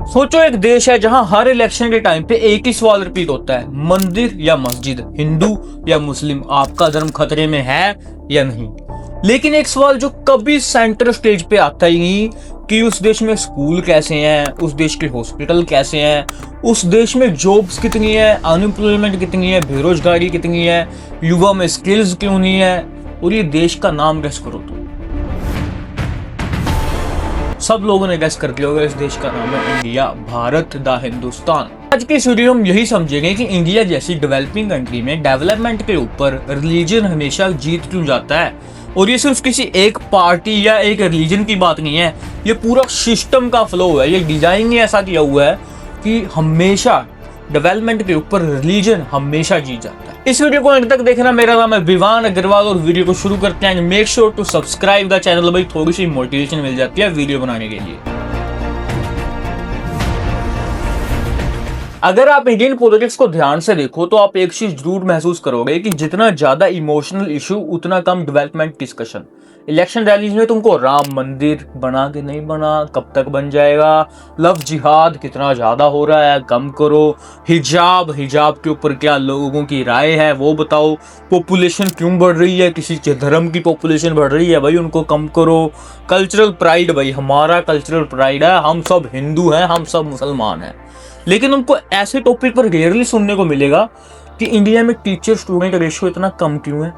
सोचो एक देश है जहां हर इलेक्शन के टाइम पे एक ही सवाल रिपीट होता है, मंदिर या मस्जिद, हिंदू या मुस्लिम, आपका धर्म खतरे में है या नहीं। लेकिन एक सवाल जो कभी सेंटर स्टेज पे आता ही नहीं कि उस देश में स्कूल कैसे हैं, उस देश के हॉस्पिटल कैसे हैं, उस देश में जॉब्स कितनी है, अनएम्प्लॉयमेंट कितनी है, बेरोजगारी कितनी है, युवा में स्किल्स क्यों नहीं है, और ये देश का नाम गेस करो तो सब लोगों ने गेस कर लिया होगा, इस देश का नाम है इंडिया, भारत द हिंदुस्तान। आज की इस वीडियो में हम यही समझेंगे कि इंडिया जैसी डेवलपिंग कंट्री में डेवलपमेंट के ऊपर रिलीजन हमेशा जीत क्यों जाता है। और ये सिर्फ किसी एक पार्टी या एक रिलीजन की बात नहीं है, ये पूरा सिस्टम का फ्लो है, ये डिजाइन ही ऐसा किया हुआ है कि हमेशा डेवलपमेंट के ऊपर रिलीजन हमेशा जीत जाता है। इस वीडियो को अंत तक देखना। मेरा नाम है विवान अग्रवाल और वीडियो को शुरू करते हैं। Make sure to subscribe the channel, भाई थोड़ी सी मोटिवेशन मिल जाती है वीडियो बनाने के लिए। अगर आप इंडियन पॉलिटिक्स को ध्यान से देखो तो आप एक चीज जरूर महसूस करोगे कि जितना ज्यादा इमोशनल इशू उतना कम डेवलपमेंट डिस्कशन। इलेक्शन रैलीज में तुमको राम मंदिर बना के नहीं बना, कब तक बन जाएगा, लव जिहाद कितना ज्यादा हो रहा है, कम करो, हिजाब के ऊपर क्या लोगों की राय है वो बताओ, पॉपुलेशन क्यों बढ़ रही है, किसी धर्म की पॉपुलेशन बढ़ रही है भाई उनको कम करो, कल्चरल प्राइड, भाई हमारा कल्चरल प्राइड है, हम सब हिंदू हैं, हम सब मुसलमान हैं। लेकिन उनको ऐसे टॉपिक पर रेयरली सुनने को मिलेगा कि इंडिया में टीचर स्टूडेंट रेशियो इतना कम क्यों है,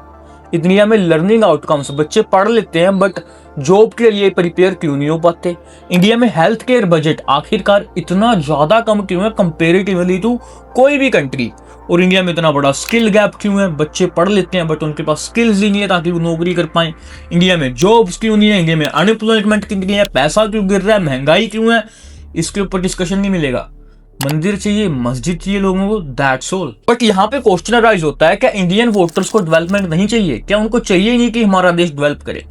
इंडिया में लर्निंग आउटकम्स, बच्चे पढ़ लेते हैं बट जॉब के लिए प्रिपेयर क्यों नहीं हो पाते, इंडिया में हेल्थ केयर बजट आखिरकार इतना ज्यादा कम क्यों है कंपेरेटिवली टू कोई भी कंट्री, और इंडिया में इतना बड़ा स्किल गैप क्यों है, बच्चे पढ़ लेते हैं बट उनके पास स्किल्स ही नहीं है ताकि वो नौकरी कर पाए, इंडिया में जॉब्स क्यों नहीं है, इंडिया में अनएम्प्लॉयमेंट कितनी है, पैसा क्यों गिर रहा है, महंगाई क्यों है, इसके ऊपर डिस्कशन नहीं मिलेगा। मंदिर चाहिए, मस्जिद चाहिए लोगों को, दैट्स ऑल। बट यहाँ पे क्वेश्चन राइज होता है, क्या इंडियन वोटर्स को डेवलपमेंट नहीं चाहिए, क्या उनको चाहिए ही नहीं कि हमारा देश डेवलप करे,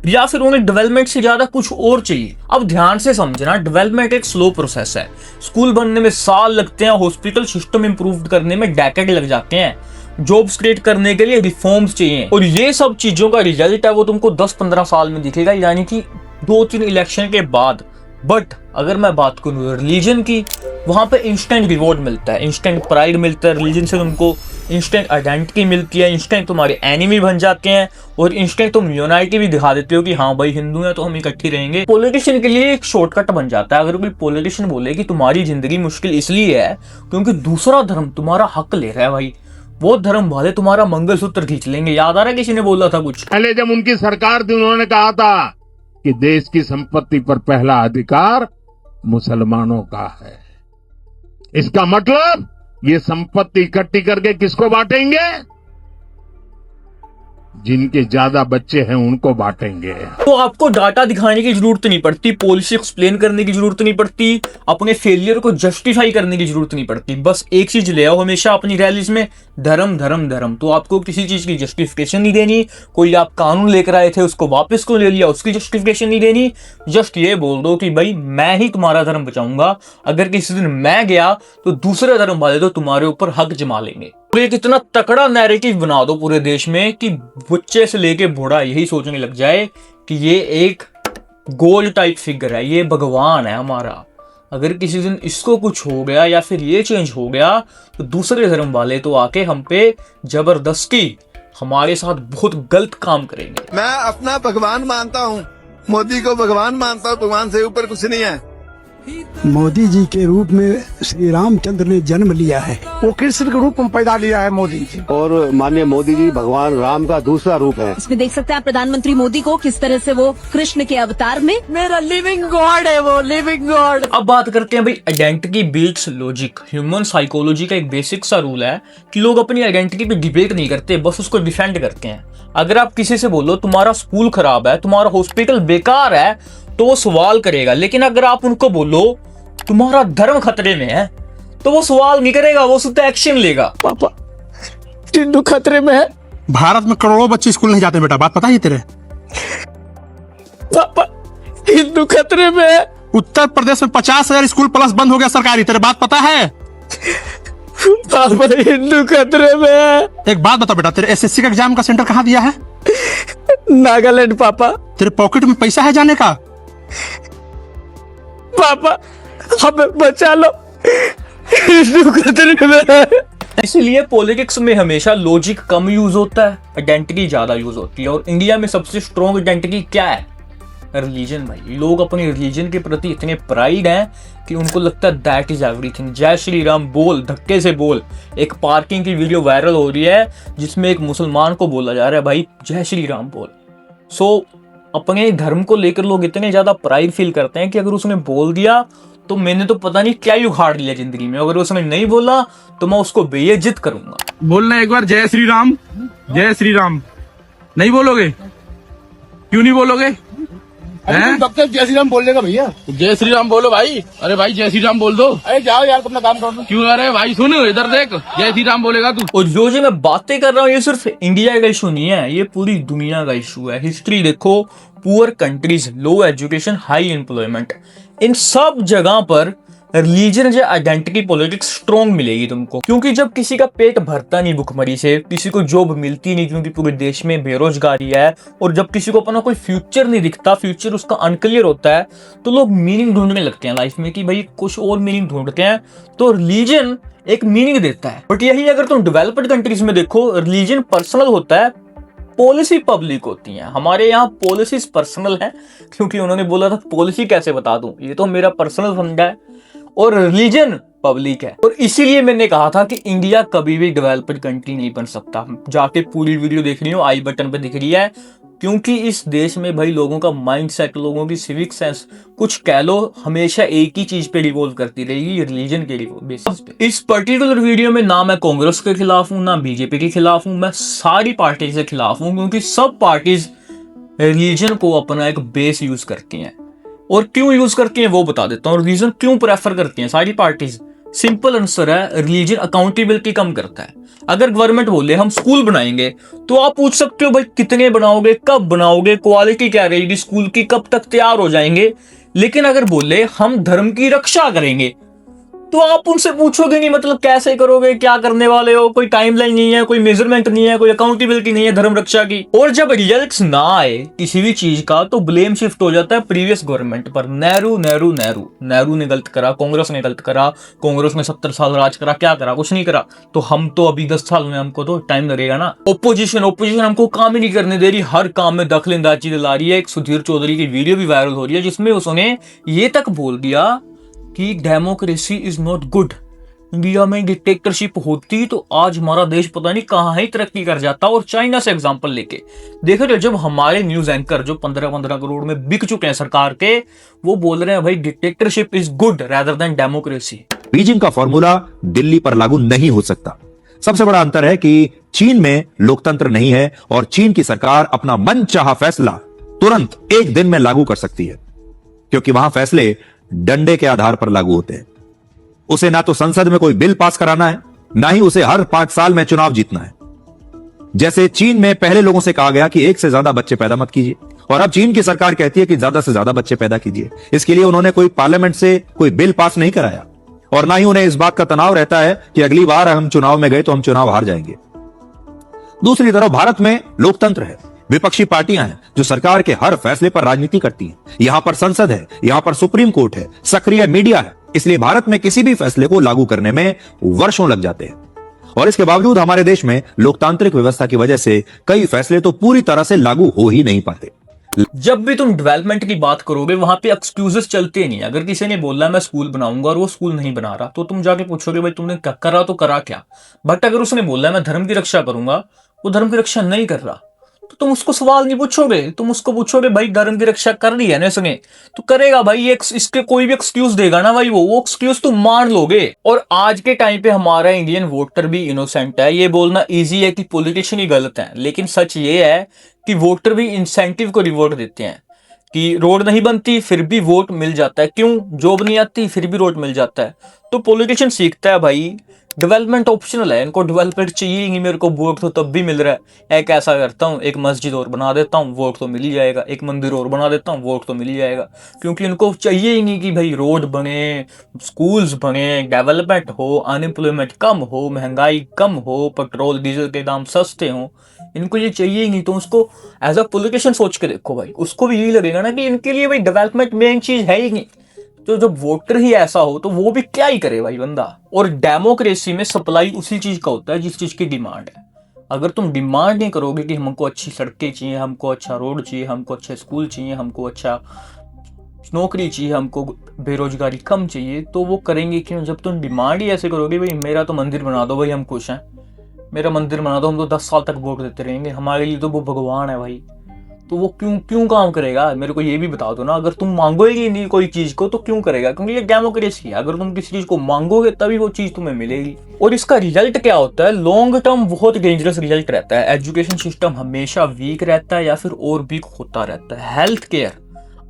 या फिर उन्हें डेवलपमेंट से ज्यादा कुछ और चाहिए। अब ध्यान से समझना, डेवलपमेंट एक स्लो प्रोसेस है, स्कूल बनने में साल लगते हैं, हॉस्पिटल सिस्टम इंप्रूव करने में डेकेड लग जाते हैं, जॉब्स क्रिएट करने के लिए रिफॉर्म्स चाहिए, और ये सब चीजों का रिजल्ट है वो तुमको 10-15 साल में दिखेगा, यानी कि 2-3 इलेक्शन के बाद। बट अगर मैं बात करूँ रिलीजन की, वहां पे इंस्टेंट रिवॉर्ड मिलता है, इंस्टेंट प्राइड मिलता है, रिलीजन से तुमको इंस्टेंट आइडेंटिटी मिलती है, इंस्टेंट तुम्हारे एनिमी बन जाते हैं, और इंस्टेंट तुम यूनाइटी भी दिखा देते हो कि हाँ भाई हिंदू हैं तो हम इकट्ठे रहेंगे। पॉलिटिशियन के लिए एक शॉर्टकट बन जाता है। अगर कोई पॉलिटिशियन बोले कि तुम्हारी जिंदगी मुश्किल इसलिए है क्योंकि दूसरा धर्म तुम्हारा हक ले रहा है, भाई वो धर्म वाले तुम्हारा मंगलसूत्र खींच लेंगे। याद आ रहा है किसी ने बोला था कुछ पहले जब उनकी सरकार थी उन्होंने कहा था कि देश की संपत्ति पर पहला अधिकार मुसलमानों का है। इसका मतलब ये संपत्ति इकट्ठी करके किसको बांटेंगे? जिनके ज्यादा बच्चे हैं उनको बांटेंगे। तो आपको डाटा दिखाने की जरूरत नहीं पड़ती, पॉलिसी एक्सप्लेन करने की जरूरत नहीं पड़ती, अपने फेलियर को जस्टिफाई करने की जरूरत नहीं पड़ती। बस एक चीज ले आओ हमेशा अपनी रैलीज में, धर्म धर्म धर्म। तो आपको किसी चीज की जस्टिफिकेशन नहीं देनी, कोई आप कानून लेकर आए थे उसको वापस को ले लिया उसकी जस्टिफिकेशन नहीं देनी, जस्ट ये बोल दो कि भाई मैं ही तुम्हारा धर्म बचाऊंगा, अगर किसी दिन मैं गया तो दूसरे धर्म वाले तो तुम्हारे ऊपर हक जमा लेंगे। और एक इतना तकड़ा नैरेटिव बना दो पूरे देश में कि बच्चे से लेके बूढ़ा यही सोचने लग जाए कि ये एक गॉड टाइप फिगर है, ये भगवान है हमारा, अगर किसी दिन इसको कुछ हो गया या फिर ये चेंज हो गया तो दूसरे धर्म वाले तो आके हम पे जबरदस्ती हमारे साथ बहुत गलत काम करेंगे। मैं अपना भगवान मानता हूँ, मोदी को भगवान मानता हूँ, भगवान से ऊपर कुछ नहीं है। मोदी जी के रूप में श्री रामचंद्र ने जन्म लिया है, वो कृष्ण के रूप में पैदा लिया है मोदी जी, और माननीय मोदी जी भगवान राम का दूसरा रूप है। इसमें देख सकते हैं आप प्रधानमंत्री मोदी को किस तरह से वो कृष्ण के अवतार में, मेरा लिविंग गॉड है वो, लिविंग गॉड। अब बात करते हैं भाई identity beats logic. Human psychology का एक बेसिक सा रूल है कि लोग अपनी आइडेंटिटी पे डिबेट नहीं करते, बस उसको डिफेंड करते हैं। अगर आप किसी से बोलो तुम्हारा स्कूल खराब है, तुम्हारा हॉस्पिटल बेकार है, तो वो सवाल करेगा, लेकिन अगर आप उनको बोलो तुम्हारा धर्म खतरे में है तो वो सवाल नहीं करेगा, वो सीधा एक्शन लेगा। पापा हिंदू खतरे में है। भारत में करोड़ों बच्चे स्कूल नहीं जाते बेटा, बात पता है तेरे? पापा हिंदू खतरे में है। उत्तर प्रदेश में 50,000 स्कूल प्लस बंद हो गया सरकारी, तेरे बात पता है? पापा हिंदू खतरे में है। एक बात बता बेटा, तेरे एसएससी का एग्जाम का सेंटर कहाँ दिया है? नागालैंड। पापा तेरे पॉकेट में पैसा है जाने का? पापा हमें बचा लो, हिंदू खतरे में है। इसलिए पॉलिटिक्स में हमेशा लॉजिक कम यूज होता है, आइडेंटिटी ज्यादा यूज होती है। और इंडिया में सबसे स्ट्रॉन्ग आइडेंटिटी क्या है? रिलीजन भाई। लोग अपने रिलीजन के प्रति इतने प्राइड हैं कि उनको लगता है दैट इज एवरीथिंग। जय श्री राम बोल, धक्के से बोल। एक पार्किंग की वीडियो वायरल हो रही है जिसमें एक मुसलमान को बोला जा रहा है भाई जय श्री राम बोल। सो अपने धर्म को लेकर लोग इतने ज्यादा प्राइड फील करते हैं कि अगर उसने बोल दिया तो मैंने तो पता नहीं क्या ही उखाड़ लिया जिंदगी में, अगर उसने नहीं बोला तो मैं उसको बेइज्जत करूंगा। बोलना एक बार जय श्री राम, जय श्री राम। नहीं बोलोगे? क्यों नहीं बोलोगे? डॉक्टर जय श्री राम बोलने का भैया। जय श्री राम बोलो भाई। अरे भाई जय श्री राम बोल दो। अरे जाओ यार अपना काम करो। क्यों? अरे भाई सुन, इधर देख, जय श्री राम बोलेगा तू। और जो मैं बातें कर रहा हूँ ये सिर्फ इंडिया का इशू नहीं है, ये पूरी दुनिया का इशू है। हिस्ट्री देखो, पुअर कंट्रीज, लो एजुकेशन, हाई एम्प्लॉयमेंट, इन सब जगह पर रिलीजन या आइडेंटिटी पॉलिटिक्स स्ट्रॉन्ग मिलेगी तुमको। क्योंकि जब किसी का पेट भरता नहीं भुखमरी से, किसी को जॉब मिलती नहीं क्योंकि पूरे देश में बेरोजगारी है, और जब किसी को अपना कोई फ्यूचर नहीं दिखता, फ्यूचर उसका अनक्लियर होता है, तो लोग मीनिंग ढूंढने लगते हैं लाइफ में कि भाई कुछ और मीनिंग ढूंढते हैं। तो रिलीजन एक मीनिंग देता है। बट यही अगर तुम डेवलप्ड कंट्रीज में देखो, रिलीजन पर्सनल होता है, पॉलिसी पब्लिक होती है। हमारे यहाँ पॉलिसीज पर्सनल है क्योंकि उन्होंने बोला था पॉलिसी कैसे बता दूं, ये तो मेरा पर्सनल फंडा है, और रिलीजन पब्लिक है। और इसीलिए मैंने कहा था कि इंडिया कभी भी डेवलप्ड कंट्री नहीं बन सकता। जाके पूरी वीडियो देख रही हो, आई बटन पे दिख रही है, क्योंकि इस देश में भाई लोगों का माइंडसेट, लोगों की सिविक सेंस, कुछ कह लो, हमेशा एक ही चीज पे रिवॉल्व करती रहेगी, रिलीजन के बेसिस पे। इस पर्टिकुलर वीडियो में ना मैं कांग्रेस के खिलाफ हूं, ना बीजेपी के खिलाफ हूं, मैं सारी पार्टी के खिलाफ हूं, क्योंकि सब पार्टीज रिलीजन को अपना एक बेस यूज करती हैं। और क्यों यूज करती हैं वो बता देता हूँ। रीजन क्यों प्रेफर करती हैं सारी पार्टीज, सिंपल आंसर है, रिलीजन अकाउंटेबिलिटी कम करता है। अगर गवर्नमेंट बोले हम स्कूल बनाएंगे, तो आप पूछ सकते हो भाई कितने बनाओगे, कब बनाओगे, क्वालिटी क्या रहेगी स्कूल की, कब तक तैयार हो जाएंगे। लेकिन अगर बोले हम धर्म की रक्षा करेंगे, तो आप उनसे पूछोगे नहीं मतलब कैसे करोगे, क्या करने वाले हो, कोई टाइमलाइन नहीं है, कोई मेजरमेंट नहीं है, कोई अकाउंटेबिलिटी नहीं है धर्म रक्षा की। और जब रिजल्ट्स ना आए किसी भी चीज का, तो ब्लेम शिफ्ट हो जाता है प्रीवियस गवर्नमेंट पर। नेहरू ने गलत करा, कांग्रेस ने गलत करा, कांग्रेस ने 70 साल राज करा, क्या करा, कुछ नहीं करा, तो हम तो अभी 10 साल में, हमको तो टाइम लगेगा ना। ओपोजिशन हमको काम ही नहीं करने दे रही, हर काम में दखलंदाजी दिला रही है। एक सुधीर चौधरी की वीडियो भी वायरल हो रही है जिसमें उसने ये तक बोल दिया कि democracy is not good. India में डिक्टेटरशिप होती तो आज हमारा देश पता नहीं कहां ही तरक्की कर जाता। और चाइना से एग्जांपल लेके देखो, जब हमारे न्यूज एंकर जो 15-15 करोड़ में बिक चुके हैं सरकार के, वो बोल रहे हैं भाई dictatorship is good rather than democracy. Beijing का फॉर्मूला दिल्ली पर लागू नहीं हो सकता। सबसे बड़ा अंतर है कि चीन में लोकतंत्र नहीं है और चीन की सरकार अपना मनचाहा फैसला तुरंत एक दिन में लागू कर सकती है, क्योंकि वहां फैसले डंडे के आधार पर लागू होते हैं। उसे ना तो संसद में कोई बिल पास कराना है, ना ही उसे हर 5 साल में चुनाव जीतना है। जैसे चीन में पहले लोगों से कहा गया कि 1 से ज्यादा बच्चे पैदा मत कीजिए, और अब चीन की सरकार कहती है कि ज्यादा से ज्यादा बच्चे पैदा कीजिए। इसके लिए उन्होंने कोई पार्लियामेंट से कोई बिल पास नहीं कराया, और ना ही उन्हें इस बात का तनाव रहता है कि अगली बार हम चुनाव में गए तो हम चुनाव हार जाएंगे। दूसरी तरफ भारत में लोकतंत्र है, विपक्षी पार्टियां हैं जो सरकार के हर फैसले पर राजनीति करती हैं। यहां पर संसद है, यहां पर सुप्रीम कोर्ट है, सक्रिय मीडिया है। इसलिए भारत में किसी भी फैसले को लागू करने में वर्षों लग जाते हैं। और इसके बावजूद हमारे देश में लोकतांत्रिक व्यवस्था की वजह से कई फैसले तो पूरी तरह से लागू हो ही नहीं पाते। जब भी तुम डेवलपमेंट की बात करोगे, वहां पे एक्सक्यूजेस चलते नहीं। अगर किसी ने बोला मैं स्कूल बनाऊंगा और वो स्कूल नहीं बना रहा, तो तुम जाके पूछोगे भाई तुमने क्या करा, तो करा क्या। बट अगर उसने बोला मैं धर्म की रक्षा करूंगा, वो धर्म की रक्षा नहीं कर रहा, तो तुम उसको सवाल नहीं पूछोगे। तुम उसको पूछोगे भाई धर्म की रक्षा कर रही है ना इसने, तो करेगा भाई। इसके कोई भी एक्सक्यूज देगा ना भाई, वो एक्सक्यूज तुम मान लोगे। और आज के टाइम पे हमारा इंडियन वोटर भी इनोसेंट है। ये बोलना इजी है कि पॉलिटिशियन ही गलत है, लेकिन सच ये है कि वोटर भी इंसेंटिव को रिवॉर्ड देते हैं कि रोड नहीं बनती फिर भी वोट मिल जाता है, क्यों, जॉब नहीं आती फिर भी वोट मिल जाता है। तो पॉलिटिशियन सीखता है भाई डेवलपमेंट ऑप्शनल है, इनको डेवलपमेंट चाहिए नहीं, मेरे को वोट तो तब भी मिल रहा है। एक ऐसा करता हूँ, एक मस्जिद और बना देता हूँ, वोट तो मिल ही जाएगा, एक मंदिर और बना देता हूँ, वोट तो मिल ही जाएगा। क्योंकि इनको चाहिए ही नहीं कि भाई रोड बने, स्कूल्स बने, डेवलपमेंट हो, अनएम्प्लॉयमेंट कम हो, महंगाई कम हो, पेट्रोल डीजल के दाम सस्ते हों, इनको ये चाहिए ही नहीं। तो उसको एज अ पॉलिटिशियन सोच के देखो भाई, उसको भी यही लगेगा ना कि इनके लिए भाई डेवलपमेंट मेन चीज है ही नहीं। तो जब वोटर ही ऐसा हो तो वो भी क्या ही करे भाई बंदा। और डेमोक्रेसी में सप्लाई उसी चीज का होता है जिस चीज की डिमांड है। अगर तुम डिमांड नहीं करोगे कि हमको अच्छी सड़कें चाहिए, हमको अच्छा रोड चाहिए, हमको अच्छे स्कूल चाहिए, हमको अच्छा नौकरी चाहिए, हमको बेरोजगारी कम चाहिए, तो वो करेंगे क्यों? जब तुम डिमांड ही ऐसे करोगे भाई मेरा तो मंदिर बना दो भाई हम खुश हैं, मेरा मंदिर बना दो, हम तो 10 साल तक वोट देते रहेंगे, हमारे लिए तो वो भगवान है भाई, तो वो क्यों काम करेगा? मेरे को ये भी बता दो ना। अगर तुम मांगोगे नहीं कोई चीज को तो क्यों करेगा? क्योंकि ये डेमोक्रेसी है, अगर तुम किसी चीज को मांगोगे तभी वो चीज तुम्हें मिलेगी। और इसका रिजल्ट क्या होता है? लॉन्ग टर्म बहुत डेंजरस रिजल्ट रहता है। एजुकेशन सिस्टम हमेशा वीक रहता है या फिर और वीक होता रहता है। हेल्थ केयर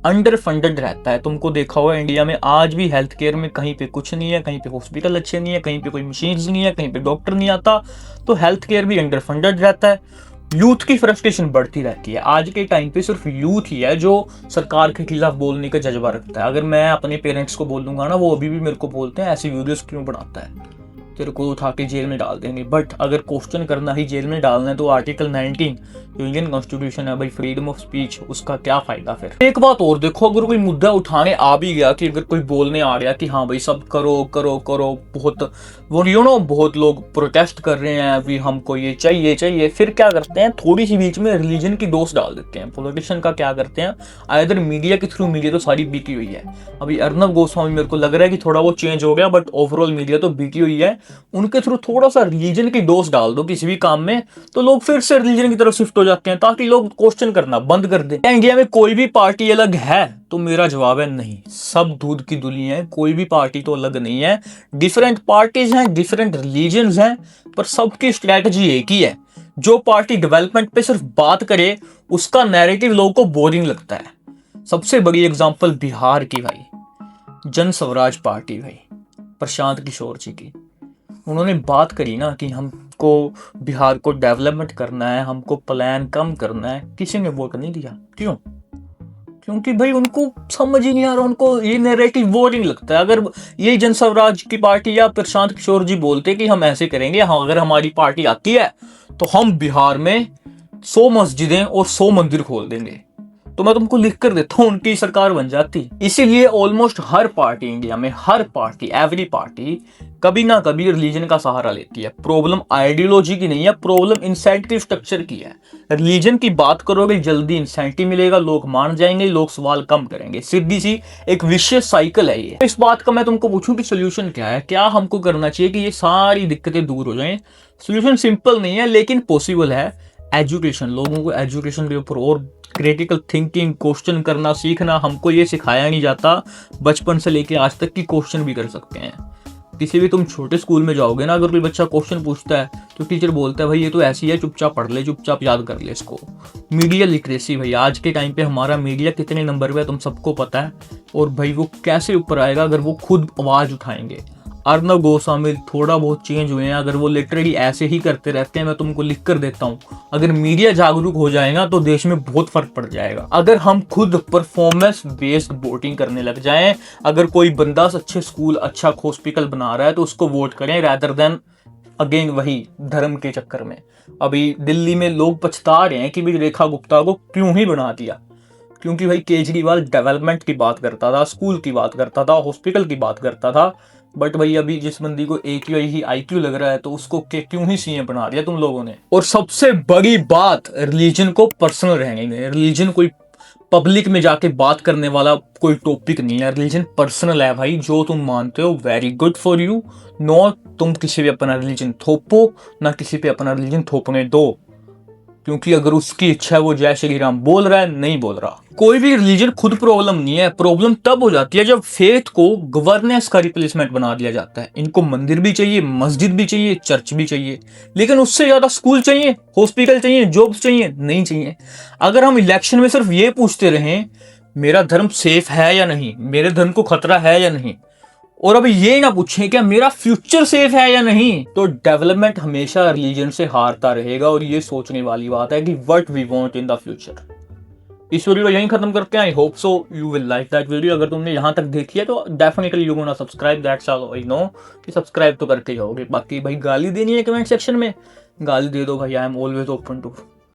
अंडर फंडेड रहता है। तुमको देखा होगा इंडिया में आज भी हेल्थ केयर में कहीं पे कुछ नहीं है, कहीं पे हॉस्पिटल अच्छे नहीं है, कहीं पे कोई मशीन्स नहीं है, कहीं पे डॉक्टर नहीं आता, तो हेल्थ केयर भी अंडर फंडेड रहता है। यूथ की फ्रस्ट्रेशन बढ़ती रहती है। आज के टाइम पे सिर्फ यूथ ही है जो सरकार के खिलाफ बोलने का जज्बा रखता है। अगर मैं अपने पेरेंट्स को बोल दूंगा ना, वो अभी भी मेरे को बोलते हैं ऐसी वीडियोस क्यों बनाता है, तेरे को उठा के जेल में डाल देंगे। बट अगर क्वेश्चन करना ही जेल में डालना है तो आर्टिकल 19 जो इंडियन कॉन्स्टिट्यूशन है भाई, फ्रीडम ऑफ स्पीच, उसका क्या फायदा फिर? एक बात और देखो, अगर कोई मुद्दा उठाने आ भी गया कि अगर कोई बोलने आ गया कि हाँ भाई सब करो करो करो, बहुत वो बहुत लोग प्रोटेस्ट कर रहे हैं अभी, हमको ये चाहिए, फिर क्या करते हैं? थोड़ी सी बीच में रिलीजन की डोज डाल देते हैं। पॉलिटिशियन का क्या करते हैं? आइदर मीडिया के थ्रू, मीडिया तो सारी बीती हुई है। अभी अर्नब गोस्वामी मेरे को लग रहा है कि थोड़ा वो चेंज हो गया, बट ओवरऑल मीडिया तो बीती हुई है। उनके थ्रू थोड़ा सा रिलीजन की डोज डाल दो किसी भी काम में, तो लोग फिर से रिलीजन की तरफ शिफ्ट हो जाते हैं, ताकि लोग क्वेश्चन करना बंद कर दें। इंडिया में कोई भी पार्टी अलग है? तो मेरा जवाब है नहीं, सब दूध की दुली है। कोई भी पार्टी तो अलग नहीं है। डिफरेंट पार्टीज हैं, डिफरेंट रिलीजन्स हैं, पर सबकी स्ट्रैटेजी एक ही है। जो पार्टी डेवलपमेंट पे सिर्फ बात करे उसका नैरेटिव लोगों को बोरिंग लगता है। सबसे बड़ी एग्जांपल बिहार की भाई, जन स्वराज पार्टी भाई, प्रशांत किशोर जी की। उन्होंने बात करी ना कि हमको बिहार को डेवलपमेंट करना है, हमको प्लान कम करना है, किसी ने वोट नहीं दिया। क्यों? क्योंकि भाई उनको समझ ही नहीं आ रहा, उनको ये नैरेटिव बोरिंग लगता है। अगर ये जन स्वराज की पार्टी या प्रशांत किशोर जी बोलते कि हम ऐसे करेंगे, हाँ अगर हमारी पार्टी आती है तो हम बिहार में 100 मस्जिदें और 100 मंदिर खोल देंगे, तो मैं तुमको लिख कर देता हूँ उनकी सरकार बन जाती। इसीलिए ऑलमोस्ट हर पार्टी इंडिया में, हर पार्टी, एवरी पार्टी कभी ना कभी रिलीजन का सहारा लेती है। प्रॉब्लम आइडियोलॉजी की नहीं है, प्रॉब्लम इंसेंटिव स्ट्रक्चर की है। रिलीजन की बात करोगे जल्दी इंसेंटिव मिलेगा, लोग मान जाएंगे, लोग सवाल कम करेंगे। सीधी सी एक विशियस साइकिल है ये। इस बात का मैं तुमको पूछूं कि सोल्यूशन क्या है, क्या हमको करना चाहिए कि ये सारी दिक्कतें दूर हो जाएं? सोल्यूशन सिंपल नहीं है लेकिन पॉसिबल है। एजुकेशन, लोगों को एजुकेशन के ऊपर और क्रिटिकल थिंकिंग, क्वेश्चन करना सीखना, हमको ये सिखाया नहीं जाता। बचपन से लेके आज तक की क्वेश्चन भी कर सकते हैं। किसी भी तुम छोटे स्कूल में जाओगे ना, अगर कोई बच्चा क्वेश्चन पूछता है तो टीचर बोलता है भाई ये तो ऐसी है, चुपचाप पढ़ ले, चुपचाप याद कर ले इसको। मीडिया लिटरेसी भाई, आज के टाइम पे हमारा मीडिया कितने नंबर पे है तुम सबको पता है, और भाई वो कैसे ऊपर आएगा अगर वो खुद आवाज उठाएंगे। अर्नब गोस्वामी थोड़ा बहुत चेंज हुए हैं, अगर वो लिटरली ऐसे ही करते रहते हैं, मैं तुमको लिख कर देता हूँ, अगर मीडिया जागरूक हो जाएगा तो देश में बहुत फर्क पड़ जाएगा। अगर हम खुद परफॉर्मेंस बेस्ड वोटिंग करने लग जाएं, अगर कोई बंदा अच्छे स्कूल, अच्छा हॉस्पिटल बना रहा है तो उसको वोट करें, रादर देन अगेन वही धर्म के चक्कर में। अभी दिल्ली में लोग पछता रहे हैं कि भाई रेखा गुप्ता को क्यों ही बना दिया, क्योंकि भाई केजरीवाल डेवलपमेंट की बात करता था, स्कूल की बात करता था, हॉस्पिटल की बात करता था। बट भाई अभी जिस बंदी को IQ लग रहा है तो उसको क्यों ही CM बना दिया तुम लोगों ने। और सबसे बड़ी बात, रिलीजन को पर्सनल रहेंगे। रिलीजन कोई पब्लिक में जाके बात करने वाला कोई टॉपिक नहीं है। रिलीजन पर्सनल है भाई, जो तुम मानते हो very good for you. No तुम किसी पे अपना रिलीजन थोपो, ना किसी पे अपना रिलीजन थोपने दो, क्योंकि अगर उसकी इच्छा है वो जय श्री राम बोल रहा है, नहीं बोल रहा। कोई भी रिलीजन खुद प्रॉब्लम नहीं है। प्रॉब्लम तब हो जाती है जब फेथ को गवर्नेंस का रिप्लेसमेंट बना दिया जाता है। इनको मंदिर भी चाहिए, मस्जिद भी चाहिए, चर्च भी चाहिए, लेकिन उससे ज्यादा स्कूल चाहिए, हॉस्पिटल चाहिए, जॉब्स चाहिए नहीं चाहिए। अगर हम इलेक्शन में सिर्फ ये पूछते रहें मेरा धर्म सेफ है या नहीं, मेरे धर्म को खतरा है या नहीं, और अभी ये ना पूछें क्या मेरा फ्यूचर सेफ है या नहीं, तो डेवलपमेंट हमेशा रिलीजन से हारता रहेगा। और ये सोचने वाली बात है कि what we want in the future. इस वीडियो को यहीं खत्म करते हैं। I hope so you will like that video. अगर तुमने यहां तक देखी है तो definitely you gonna subscribe, that's all I know कि सब्सक्राइब तो करके ही होगे। बाकी भाई गाली देनी है कमेंट सेक्शन में, गाली दे दो भाई, I am always open to.